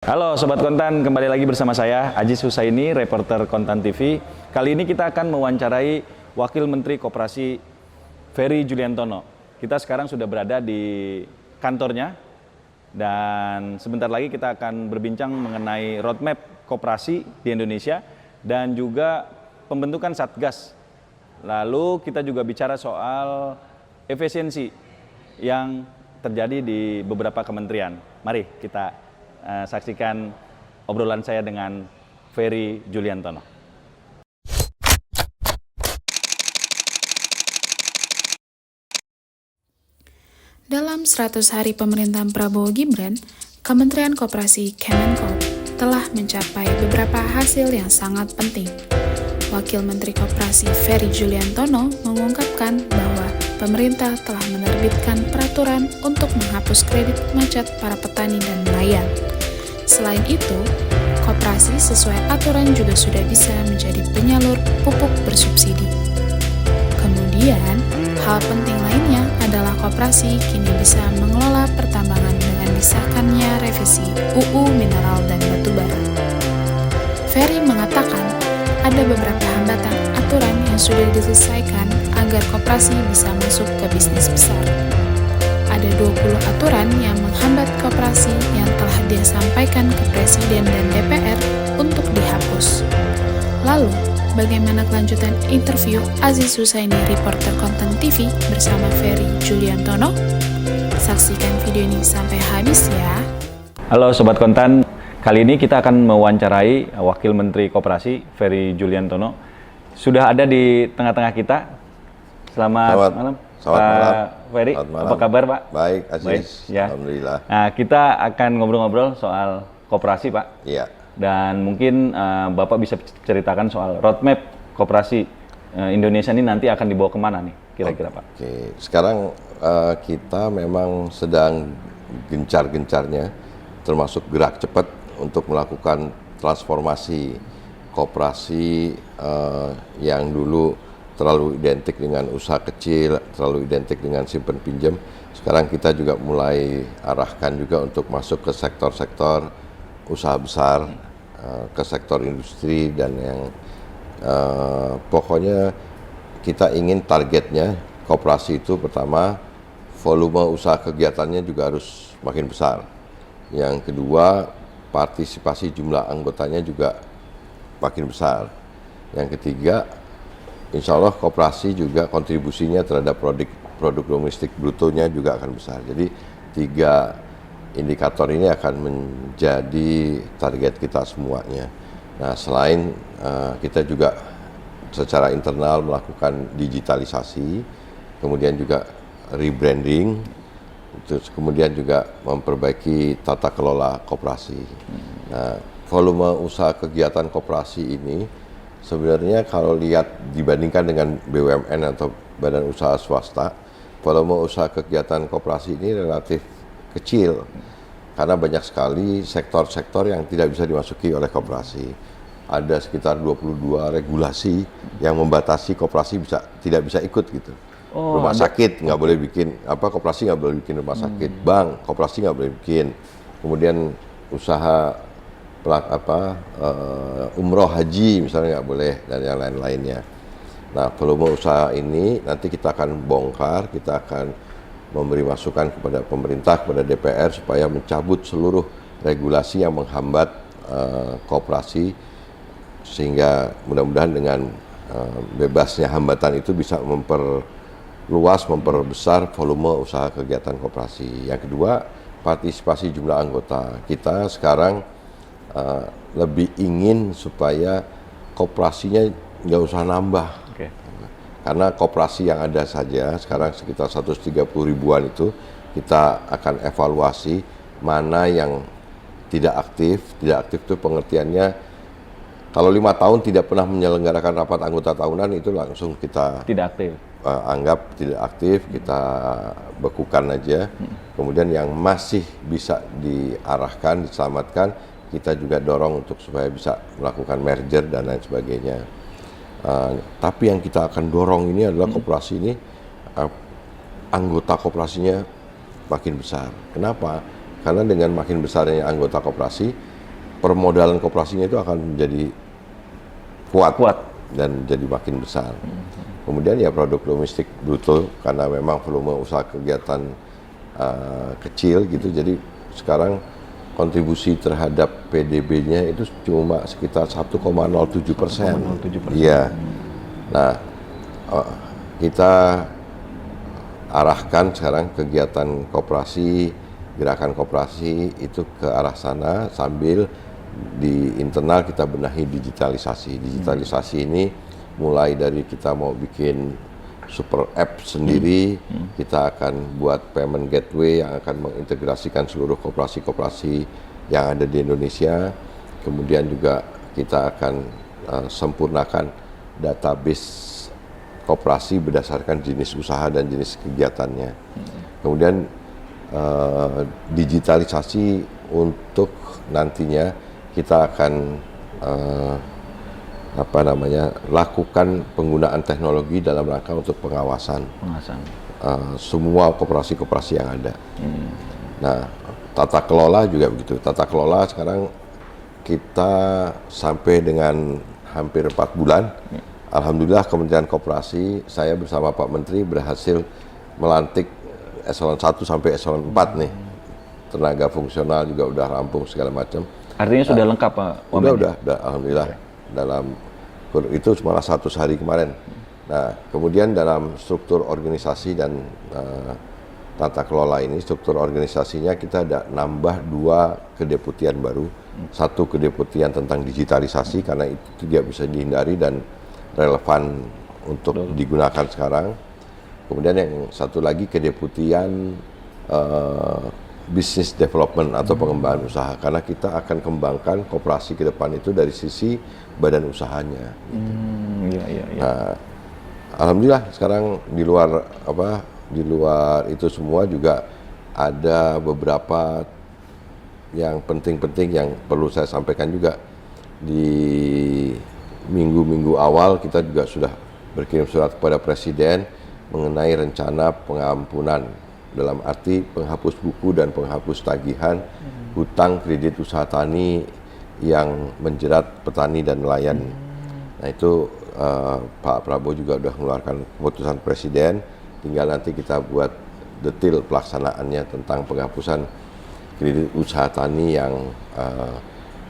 Halo Sobat Kontan, kembali lagi bersama saya Aziz Husaini, reporter Kontan TV. Kali ini kita akan mewawancarai Wakil Menteri Koperasi Ferry Juliantono. Kita sekarang sudah berada di kantornya dan sebentar lagi kita akan berbincang mengenai roadmap koperasi di Indonesia dan juga pembentukan Satgas. Lalu kita juga bicara soal efisiensi yang terjadi di beberapa kementerian. Mari kita saksikan obrolan saya dengan Ferry Juliantono. Dalam 100 hari pemerintahan Prabowo Gibran, Kementerian Koperasi Kemenko telah mencapai beberapa hasil yang sangat penting. Wakil Menteri Koperasi Ferry Juliantono mengungkapkan bahwa pemerintah telah menerbitkan peraturan untuk menghapus kredit macet para petani dan nelayan. Selain itu, koperasi sesuai aturan juga sudah bisa menjadi penyalur pupuk bersubsidi. Kemudian, hal penting lainnya adalah koperasi kini bisa mengelola pertambangan dengan disahkannya revisi UU Mineral dan Batubara. Ferry mengatakan ada beberapa hambatan aturan yang sudah diselesaikan agar koperasi bisa masuk ke bisnis besar. Ada 20 aturan yang menghambat koperasi yang telah dia sampaikan ke Presiden dan DPR untuk dihapus. Lalu, bagaimana kelanjutan interview Aziz Husaini, reporter Kontan TV bersama Ferry Juliantono? Saksikan video ini sampai habis ya. Halo Sobat Kontan, kali ini kita akan mewawancarai Wakil Menteri Koperasi Ferry Juliantono. Sudah ada di tengah-tengah kita. Selamat malam. Selamat malam. Ferry, apa kabar Pak? Baik, Aziz. Baik, ya. Alhamdulillah. Nah, kita akan ngobrol-ngobrol soal koperasi Pak. Iya. Dan mungkin Bapak bisa ceritakan soal roadmap koperasi Indonesia ini nanti akan dibawa kemana nih kira-kira Pak? Oke, sekarang kita memang sedang gencar-gencarnya termasuk gerak cepat untuk melakukan transformasi koperasi yang dulu terlalu identik dengan usaha kecil, terlalu identik dengan simpan pinjam. Sekarang kita juga mulai arahkan juga untuk masuk ke sektor-sektor usaha besar, ke sektor industri dan yang pokoknya kita ingin targetnya koperasi itu pertama volume usaha kegiatannya juga harus makin besar. Yang kedua partisipasi jumlah anggotanya juga makin besar. Yang ketiga insya Allah koperasi juga kontribusinya terhadap produk domestik brutonya juga akan besar. Jadi 3 indikator ini akan menjadi target kita semuanya. Nah, selain kita juga secara internal melakukan digitalisasi, kemudian juga rebranding, terus kemudian juga memperbaiki tata kelola koperasi. Nah, volume usaha kegiatan koperasi ini sebenarnya kalau lihat dibandingkan dengan BUMN atau badan usaha swasta, volume usaha kegiatan koperasi ini relatif kecil karena banyak sekali sektor-sektor yang tidak bisa dimasuki oleh koperasi. Ada sekitar 22 regulasi yang membatasi koperasi tidak bisa ikut gitu. Rumah sakit nggak boleh bikin koperasi nggak boleh bikin rumah sakit, bank koperasi nggak boleh bikin. Kemudian usaha umroh haji misalnya nggak boleh dan yang lain-lainnya. Nah, volume usaha ini nanti kita akan bongkar, kita akan memberi masukan kepada pemerintah, kepada DPR supaya mencabut seluruh regulasi yang menghambat koperasi sehingga mudah-mudahan dengan bebasnya hambatan itu bisa memperluas, memperbesar volume usaha kegiatan koperasi. Yang kedua, partisipasi jumlah anggota. Kita sekarang lebih ingin supaya koperasinya nggak usah nambah. Okay. Karena koperasi yang ada saja sekarang sekitar 130 ribuan itu kita akan evaluasi mana yang tidak aktif. Tidak aktif itu pengertiannya kalau 5 tahun tidak pernah menyelenggarakan rapat anggota tahunan itu langsung kita tidak aktif. Anggap tidak aktif, kita bekukan aja. Kemudian yang masih bisa diarahkan, diselamatkan, kita juga dorong untuk supaya bisa melakukan merger dan lain sebagainya. Tapi yang kita akan dorong ini adalah koperasi ini anggota koperasinya makin besar. Kenapa? Karena dengan makin besarnya anggota koperasi, permodalan koperasinya itu akan menjadi kuat dan jadi makin besar. Kemudian ya produk domestik bruto, karena memang volume usaha kegiatan kecil gitu, jadi sekarang kontribusi terhadap PDB-nya itu cuma sekitar 1,07%. Iya. Nah, kita arahkan sekarang kegiatan koperasi, gerakan koperasi itu ke arah sana, sambil di internal kita benahi digitalisasi. Digitalisasi ini mulai dari kita mau bikin super app sendiri, kita akan buat payment gateway yang akan mengintegrasikan seluruh koperasi-koperasi yang ada di Indonesia. Kemudian juga kita akan sempurnakan database koperasi berdasarkan jenis usaha dan jenis kegiatannya. Kemudian digitalisasi untuk nantinya kita akan lakukan penggunaan teknologi dalam rangka untuk pengawasan semua koperasi-koperasi yang ada. Nah, tata kelola juga begitu. Tata kelola sekarang kita sampai dengan hampir 4 bulan. Alhamdulillah Kementerian Koperasi, saya bersama Pak Menteri berhasil melantik eselon 1 sampai eselon 4 nih. Tenaga fungsional juga udah rampung segala macam. Artinya sudah lengkap Pak Wamen? Udah, alhamdulillah. Dalam itu cuma 100 hari kemarin. Nah, kemudian dalam struktur organisasi dan tata kelola ini, struktur organisasinya kita ada nambah 2 kedeputian baru. Satu kedeputian tentang digitalisasi, karena itu tidak bisa dihindari dan relevan untuk digunakan sekarang. Kemudian yang satu lagi kedeputian business development atau pengembangan usaha, karena kita akan kembangkan koperasi ke depan itu dari sisi badan usahanya. Iya. Nah, alhamdulillah sekarang di luar itu semua juga ada beberapa yang penting-penting yang perlu saya sampaikan juga. Di minggu-minggu awal kita juga sudah berkirim surat kepada Presiden mengenai rencana pengampunan, dalam arti penghapus buku dan penghapus tagihan hutang kredit usaha tani yang menjerat petani dan nelayan. Nah itu Pak Prabowo juga sudah mengeluarkan keputusan Presiden, tinggal nanti kita buat detail pelaksanaannya tentang penghapusan kredit usaha tani yang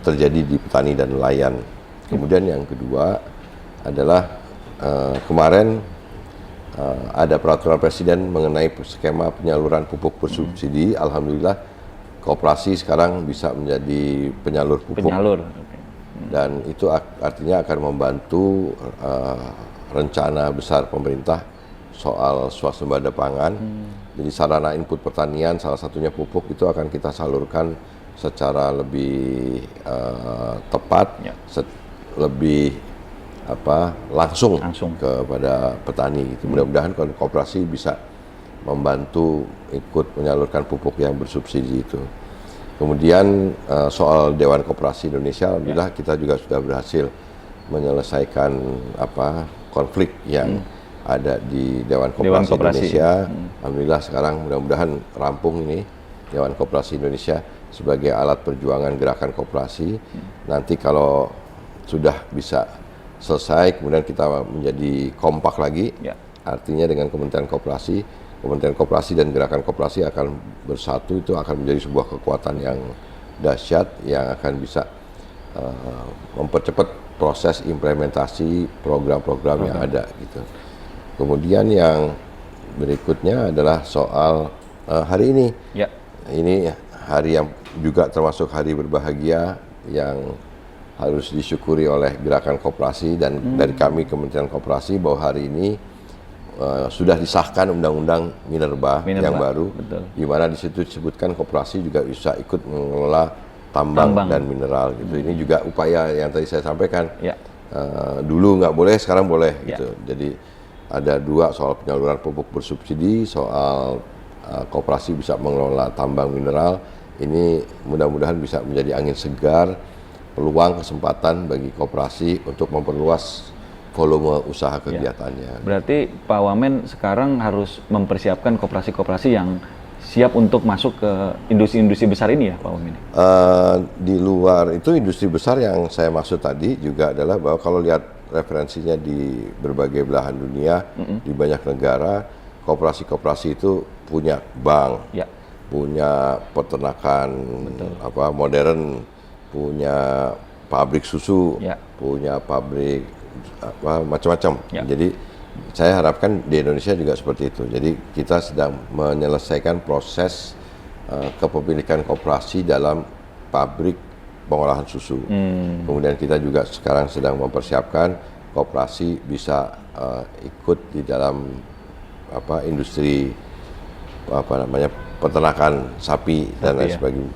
terjadi di petani dan nelayan. Kemudian yang kedua adalah kemarin ada peraturan Presiden mengenai skema penyaluran pupuk bersubsidi. Alhamdulillah koperasi sekarang bisa menjadi penyalur pupuk. Dan itu artinya akan membantu rencana besar pemerintah soal swasembada pangan. Jadi sarana input pertanian, salah satunya pupuk, itu akan kita salurkan secara lebih tepat, lebih langsung kepada petani gitu. Mudah-mudahan koperasi bisa membantu ikut menyalurkan pupuk yang bersubsidi itu. Kemudian soal Dewan Koperasi Indonesia, alhamdulillah kita juga sudah berhasil menyelesaikan konflik yang ada di Dewan Koperasi Indonesia. Alhamdulillah sekarang mudah-mudahan rampung ini Dewan Koperasi Indonesia sebagai alat perjuangan gerakan koperasi. Nanti kalau sudah bisa selesai, kemudian kita menjadi kompak lagi, artinya dengan Kementerian Koperasi dan gerakan koperasi akan bersatu, itu akan menjadi sebuah kekuatan yang dahsyat yang akan bisa mempercepat proses implementasi program-program yang ada gitu. Kemudian yang berikutnya adalah soal hari ini. Ini hari yang juga termasuk hari berbahagia yang harus disyukuri oleh gerakan koperasi dan dari kami Kementerian Koperasi, bahwa hari ini sudah disahkan Undang-Undang Minerba yang baru, di mana di situ disebutkan koperasi juga bisa ikut mengelola tambang dan mineral gitu. Ini juga upaya yang tadi saya sampaikan. Dulu nggak boleh, sekarang boleh gitu. Jadi ada 2 soal penyaluran pupuk bersubsidi, soal koperasi bisa mengelola tambang mineral. Ini mudah-mudahan bisa menjadi angin segar, peluang kesempatan bagi koperasi untuk memperluas volume usaha kegiatannya. Berarti Pak Wamen sekarang harus mempersiapkan koperasi-koperasi yang siap untuk masuk ke industri-industri besar ini ya Pak Wamen? Di luar itu industri besar yang saya maksud tadi juga adalah bahwa kalau lihat referensinya di berbagai belahan dunia, di banyak negara, koperasi-koperasi itu punya bank, Ya. punya peternakan modern, punya pabrik susu, Ya. punya pabrik macam-macam. Ya. Jadi saya harapkan di Indonesia juga seperti itu. Jadi kita sedang menyelesaikan proses kepemilikan koperasi dalam pabrik pengolahan susu. Kemudian kita juga sekarang sedang mempersiapkan koperasi bisa ikut di dalam industri peternakan sapi dan lain sebagainya.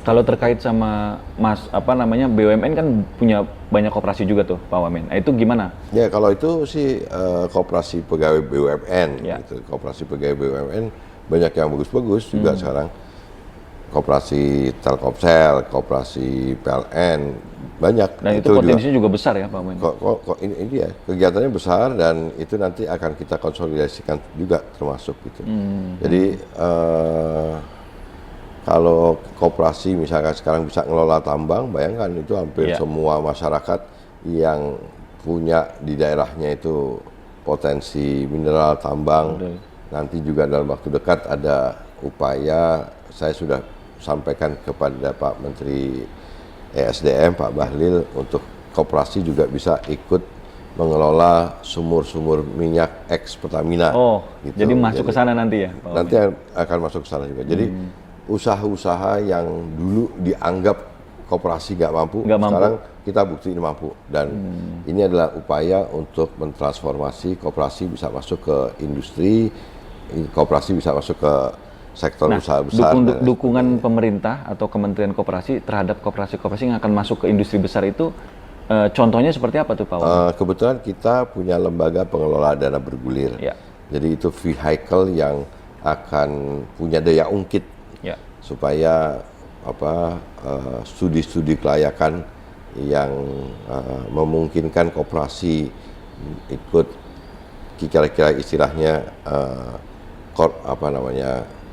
Kalau terkait sama BUMN kan punya banyak koperasi juga tuh Pak Wamen. Nah, itu gimana? Ya kalau itu sih koperasi pegawai BUMN, Ya. gitu. Koperasi pegawai BUMN banyak yang bagus-bagus juga sekarang. Koperasi Telkomsel, koperasi PLN banyak. Dan itu potensinya juga besar ya Pak Wamen. Ini ya kegiatannya besar dan itu nanti akan kita konsolidasikan juga termasuk gitu. Jadi kalau koperasi misalkan sekarang bisa ngelola tambang, bayangkan itu hampir semua masyarakat yang punya di daerahnya itu potensi mineral tambang. Nanti juga dalam waktu dekat ada upaya, saya sudah sampaikan kepada Pak Menteri ESDM, Pak Bahlil, untuk koperasi juga bisa ikut mengelola sumur-sumur minyak ex Pertamina. Oh, gitu. jadi masuk ke sana nanti ya Pak Wamen? Nanti akan masuk ke sana juga. Jadi usaha-usaha yang dulu dianggap koperasi nggak mampu, sekarang kita buktiin mampu. Dan ini adalah upaya untuk mentransformasi koperasi bisa masuk ke industri, koperasi bisa masuk ke sektor usaha besar. Dukungan pemerintah atau Kementerian Koperasi terhadap koperasi-koperasi yang akan masuk ke industri besar itu, contohnya seperti apa tuh Pak Wamen? Kebetulan kita punya lembaga pengelola dana bergulir. Ya. Jadi itu vehicle yang akan punya daya ungkit. Ya. Supaya studi-studi kelayakan yang memungkinkan koperasi ikut kira-kira istilahnya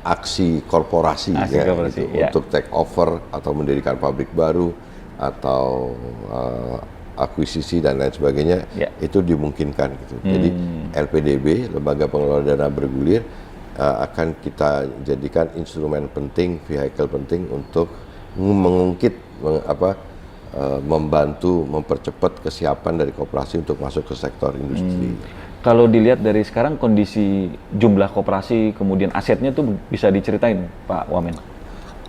aksi korporasi, korporasi, untuk take over atau mendirikan pabrik baru atau akuisisi dan lain sebagainya, itu dimungkinkan gitu. Jadi LPDB, Lembaga Pengelola Dana Bergulir, akan kita jadikan instrumen penting, vehicle penting untuk mengungkit, membantu, mempercepat kesiapan dari koperasi untuk masuk ke sektor industri. Kalau dilihat dari sekarang kondisi jumlah koperasi, kemudian asetnya tuh bisa diceritain Pak Wamen?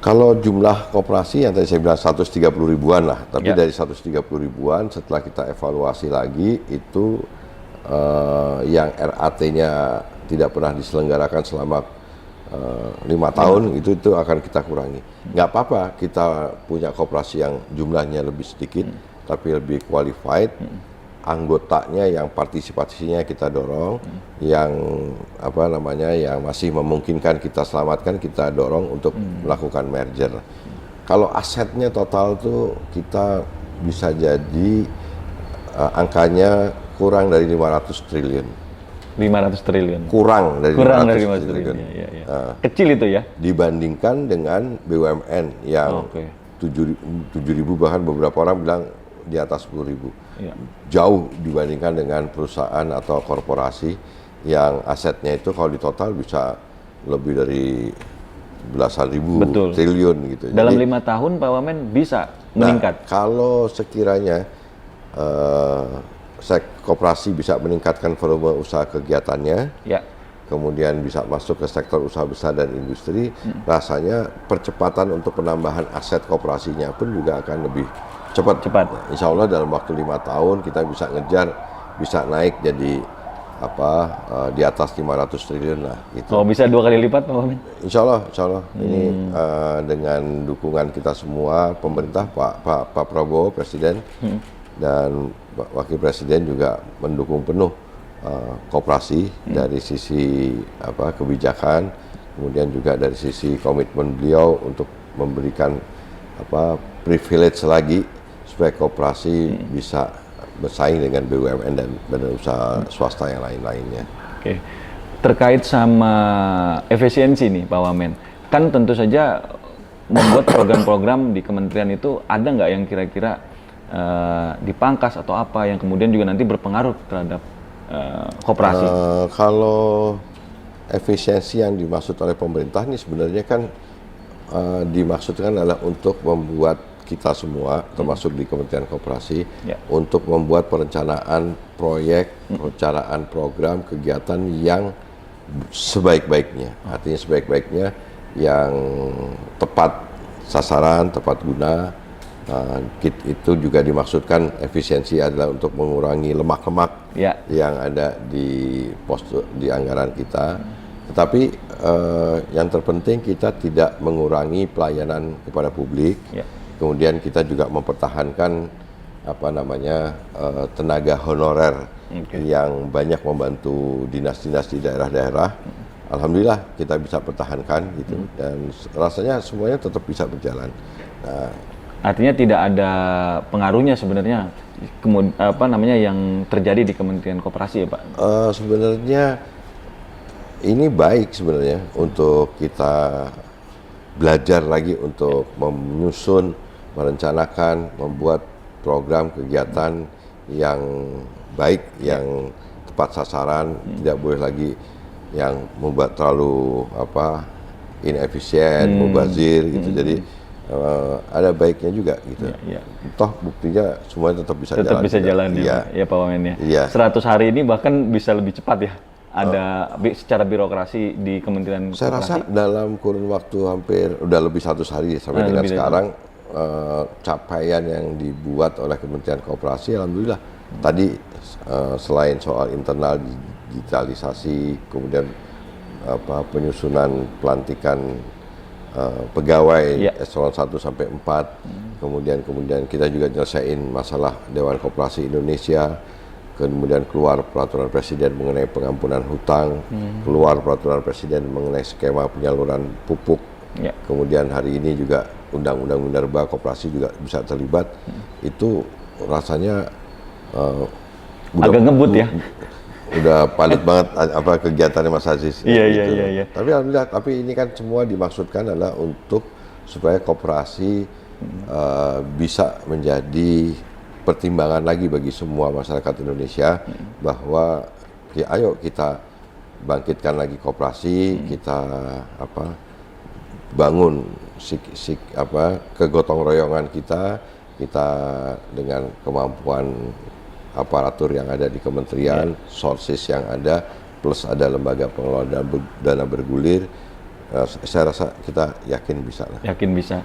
Kalau jumlah koperasi yang tadi saya bilang 130 ribuan lah, tapi dari 130 ribuan setelah kita evaluasi lagi itu yang RAT-nya tidak pernah diselenggarakan selama 5 tahun, itu akan kita kurangi. Nggak apa-apa kita punya koperasi yang jumlahnya lebih sedikit, tapi lebih qualified, anggotanya yang partisipasinya kita dorong, yang yang masih memungkinkan kita selamatkan, kita dorong untuk melakukan merger. Kalau asetnya total tuh kita bisa jadi angkanya kurang dari 500 triliun. 500 triliun. Kurang dari 500 triliun. Ya. Kecil itu ya? Dibandingkan dengan BUMN yang 7.000, bahkan beberapa orang bilang di atas 10.000. Ya. Jauh dibandingkan dengan perusahaan atau korporasi yang asetnya itu kalau di total bisa lebih dari belasan ribu triliun gitu. Dalam 5 tahun Pak Wamen bisa meningkat? Kalau sekiranya koperasi bisa meningkatkan volume usaha kegiatannya, kemudian bisa masuk ke sektor usaha besar dan industri, rasanya percepatan untuk penambahan aset koperasinya pun juga akan lebih cepat. Insya Allah dalam waktu 5 tahun kita bisa ngejar, bisa naik jadi di atas 500 triliun lah. Gitu. Oh, bisa 2 kali lipat Pak Wamen? Insya Allah. Ini dengan dukungan kita semua, pemerintah, Pak Prabowo, Presiden, dan Wakil Presiden juga mendukung penuh koperasi dari sisi kebijakan, kemudian juga dari sisi komitmen beliau untuk memberikan privilege lagi supaya koperasi bisa bersaing dengan BUMN dan badan usaha swasta yang lain-lainnya. Oke. Terkait sama efisiensi nih Pak Wamen, kan tentu saja membuat program-program di kementerian itu ada nggak yang kira-kira dipangkas atau apa yang kemudian juga nanti berpengaruh terhadap koperasi? Kalau efisiensi yang dimaksud oleh pemerintah ini sebenarnya kan dimaksudkan adalah untuk membuat kita semua, termasuk di Kementerian Koperasi, untuk membuat perencanaan proyek, perencanaan program, kegiatan yang sebaik-baiknya. Artinya sebaik-baiknya yang tepat sasaran, tepat guna. Itu juga dimaksudkan efisiensi adalah untuk mengurangi lemak-lemak yang ada di di anggaran kita. Tetapi yang terpenting kita tidak mengurangi pelayanan kepada publik. Kemudian kita juga mempertahankan tenaga honorer yang banyak membantu dinas-dinas di daerah-daerah. Alhamdulillah kita bisa pertahankan gitu, dan rasanya semuanya tetap bisa berjalan. Nah, artinya tidak ada pengaruhnya sebenarnya yang terjadi di Kementerian Koperasi ya Pak? Sebenarnya ini baik sebenarnya untuk kita belajar lagi untuk menyusun, merencanakan, membuat program kegiatan yang baik, yang tepat sasaran, tidak boleh lagi yang membuat terlalu inefisien, mubazir gitu. Jadi ada baiknya juga gitu. Toh buktinya semuanya tetap bisa jalan. Ya Pak Wamen ya. 100 hari ini bahkan bisa lebih cepat ya. Ada secara birokrasi di Kementerian Koperasi? Saya rasa dalam kurun waktu hampir udah lebih 100 hari sampai dengan sekarang, capaian yang dibuat oleh Kementerian Koperasi, alhamdulillah. Tadi selain soal internal digitalisasi, kemudian penyusunan pelantikan pegawai eselon 1 sampai 4, kemudian kita juga nyelesain masalah Dewan Koperasi Indonesia. Kemudian keluar peraturan presiden mengenai pengampunan hutang, keluar peraturan presiden mengenai skema penyaluran pupuk. Kemudian hari ini juga undang-undang minerba koperasi juga bisa terlibat. Itu rasanya agak ngebut ya. Udah palit banget kegiatannya Mas Aziz. Iya. Tapi alhamdulillah, tapi ini kan semua dimaksudkan adalah untuk supaya koperasi bisa menjadi pertimbangan lagi bagi semua masyarakat Indonesia, bahwa ayo kita bangkitkan lagi koperasi, kita bangun kegotong royongan kita dengan kemampuan aparatur yang ada di kementerian, sources yang ada, plus ada lembaga pengelola dana bergulir. Saya rasa kita yakin bisa.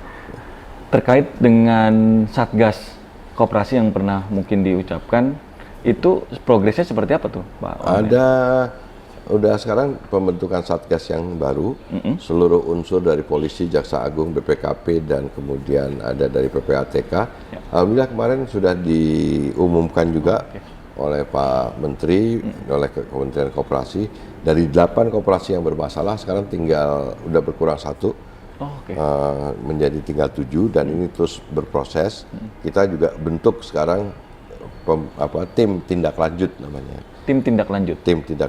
Terkait dengan Satgas Koperasi yang pernah mungkin diucapkan, itu progresnya seperti apa tuh Pak? Udah sekarang pembentukan Satgas yang baru, seluruh unsur dari polisi, jaksa agung, BPKP, dan kemudian ada dari PPATK. Alhamdulillah kemarin sudah diumumkan juga oleh Pak Menteri, oleh Kementerian Koperasi. Dari 8 koperasi yang bermasalah, sekarang tinggal udah berkurang 1. Menjadi tinggal 7, dan ini terus berproses. Kita juga bentuk sekarang tim tindak lanjut namanya. Tim tindak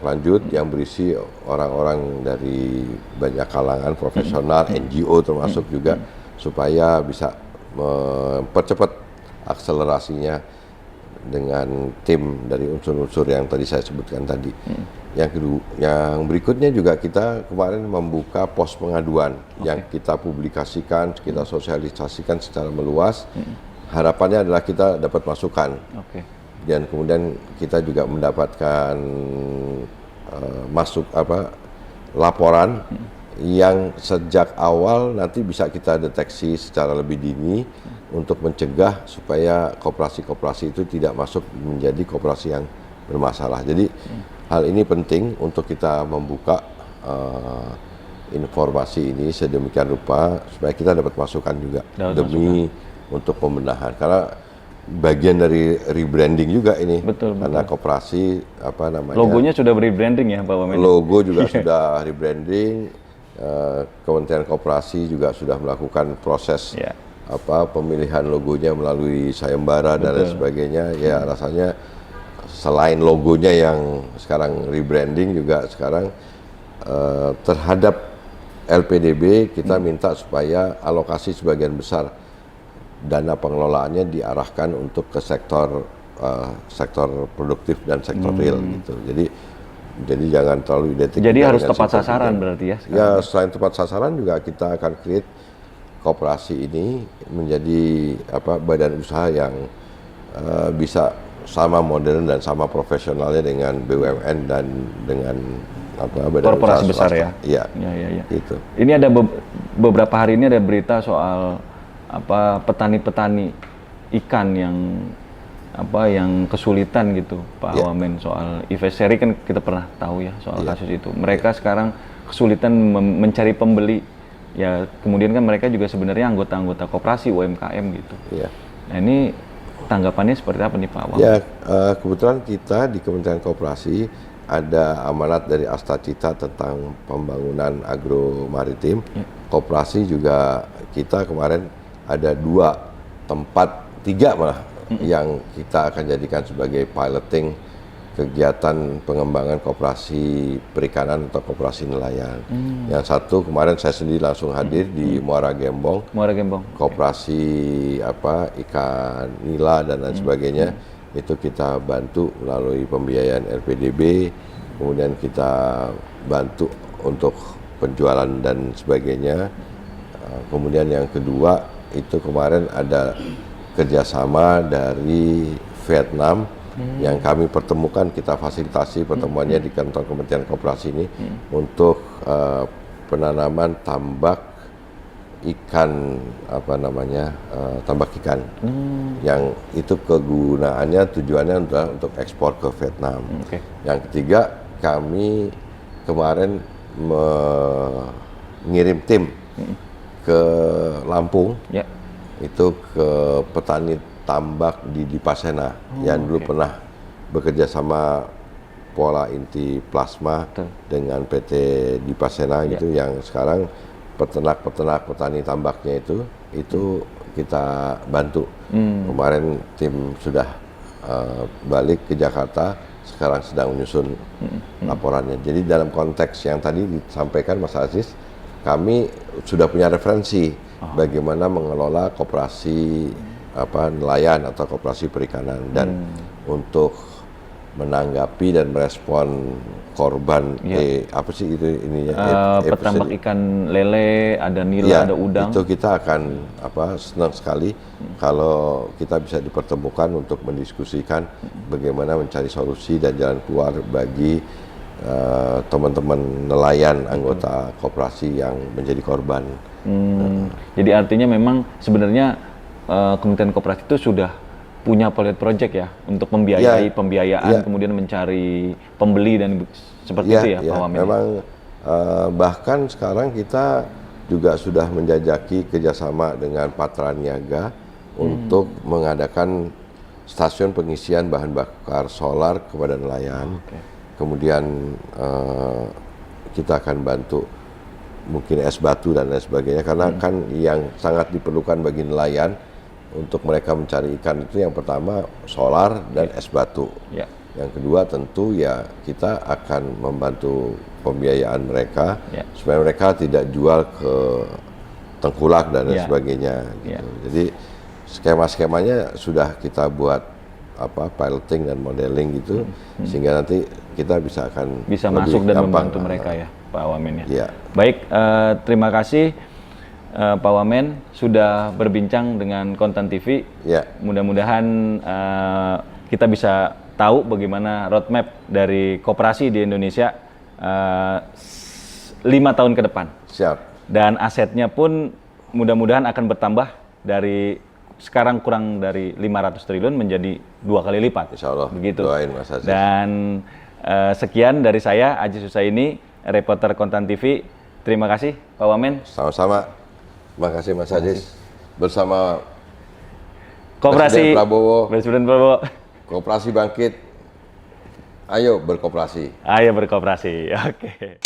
lanjut yang berisi orang-orang dari banyak kalangan profesional, NGO termasuk juga, supaya bisa mempercepat akselerasinya dengan tim dari unsur-unsur yang tadi saya sebutkan tadi. Yang berikutnya juga kita kemarin membuka pos pengaduan yang kita publikasikan, kita sosialisasikan secara meluas. Harapannya adalah kita dapat masukan, dan kemudian kita juga mendapatkan laporan yang sejak awal nanti bisa kita deteksi secara lebih dini untuk mencegah supaya koperasi-koperasi itu tidak masuk menjadi koperasi yang bermasalah. Jadi hal ini penting untuk kita membuka informasi ini sedemikian rupa supaya kita dapat masukan juga untuk pembenahan, karena bagian dari rebranding juga ini. Betul. Karena koperasi logonya sudah rebranding ya Pak Wamen? Logo juga sudah rebranding. Kementerian Koperasi juga sudah melakukan proses pemilihan logonya melalui sayembara dan lain sebagainya. Ya rasanya selain logonya yang sekarang rebranding, juga sekarang terhadap LPDB kita minta supaya alokasi sebagian besar dana pengelolaannya diarahkan untuk ke sektor produktif dan sektor real gitu. Jadi jangan terlalu identik. Jadi harus tepat sasaran berarti ya? Ya, selain tepat sasaran juga kita akan create koperasi ini menjadi badan usaha yang bisa sama modern dan sama profesionalnya dengan BUMN dan dengan badan korporasi usaha besar swasta. ya? Iya. Gitu. Ini ada beberapa hari ini ada berita soal petani-petani ikan yang kesulitan gitu, Pak Wamen, soal Iveseri kan kita pernah tahu ya soal kasus itu. Mereka sekarang kesulitan mencari pembeli. Ya, kemudian kan mereka juga sebenarnya anggota-anggota koperasi UMKM gitu. Iya. Nah, ini tanggapannya seperti apa nih Pak Wamen? Ya, kebetulan kita di Kementerian Koperasi ada amanat dari Astacita tentang pembangunan agro maritim. Koperasi juga kita kemarin ada 3 malah yang kita akan jadikan sebagai piloting kegiatan pengembangan koperasi perikanan atau koperasi nelayan. Yang satu kemarin saya sendiri langsung hadir di Muara Gembong. Koperasi ikan nila dan lain sebagainya. Itu kita bantu melalui pembiayaan LPDB, kemudian kita bantu untuk penjualan dan sebagainya. Kemudian yang kedua itu kemarin ada kerjasama dari Vietnam yang kami pertemukan, kita fasilitasi pertemuannya di kantor Kementerian Koperasi ini untuk penanaman tambak ikan tambak ikan yang itu kegunaannya tujuannya adalah untuk ekspor ke Vietnam. Yang ketiga, kami kemarin mengirim tim ke Lampung itu ke petani tambak di Dipasena yang dulu pernah bekerja sama Pola Inti Plasma dengan PT Dipasena gitu, yang sekarang peternak petani tambaknya itu kita bantu. Kemarin tim sudah balik ke Jakarta, sekarang sedang menyusun laporannya. Jadi dalam konteks yang tadi disampaikan Mas Aziz, kami sudah punya referensi bagaimana mengelola koperasi nelayan atau koperasi perikanan, dan untuk menanggapi dan merespon korban petambak ikan lele, ada nila, ada udang. Itu kita akan senang sekali kalau kita bisa dipertemukan untuk mendiskusikan bagaimana mencari solusi dan jalan keluar bagi teman-teman nelayan anggota koperasi yang menjadi korban. Jadi artinya memang sebenarnya Kementerian Koperasi itu sudah punya pilot project ya untuk membiayai pembiayaan, kemudian mencari pembeli dan seperti itu ya Pak Wamen. Memang bahkan sekarang kita juga sudah menjajaki kerjasama dengan Patra Niaga untuk mengadakan stasiun pengisian bahan bakar solar kepada nelayan. Kemudian kita akan bantu mungkin es batu dan lain sebagainya, karena kan yang sangat diperlukan bagi nelayan untuk mereka mencari ikan itu yang pertama solar dan es batu. Yang kedua tentu ya kita akan membantu pembiayaan mereka supaya mereka tidak jual ke tengkulak dan lain sebagainya gitu. Jadi skema-skemanya sudah kita buat piloting dan modeling gitu, sehingga nanti kita bisa masuk dan membantu mereka ya Pak Wamen ya. Ya. Baik, terima kasih Pak Wamen sudah berbincang dengan Kontan TV. Mudah-mudahan kita bisa tahu bagaimana roadmap dari koperasi di Indonesia 5 tahun ke depan. Siap. Dan asetnya pun mudah-mudahan akan bertambah dari sekarang kurang dari 500 triliun menjadi 2 kali lipat. Insya Allah. Begitu. Doain Mas Aziz. Dan sekian dari saya, Aziz Husaini, reporter Kontan TV. Terima kasih Pak Wamen. Sama-sama. Terima kasih Mas Aziz. Bersama Koperasi Presiden Prabowo. Koperasi bangkit. Ayo berkoperasi. Ayo berkoperasi. Oke.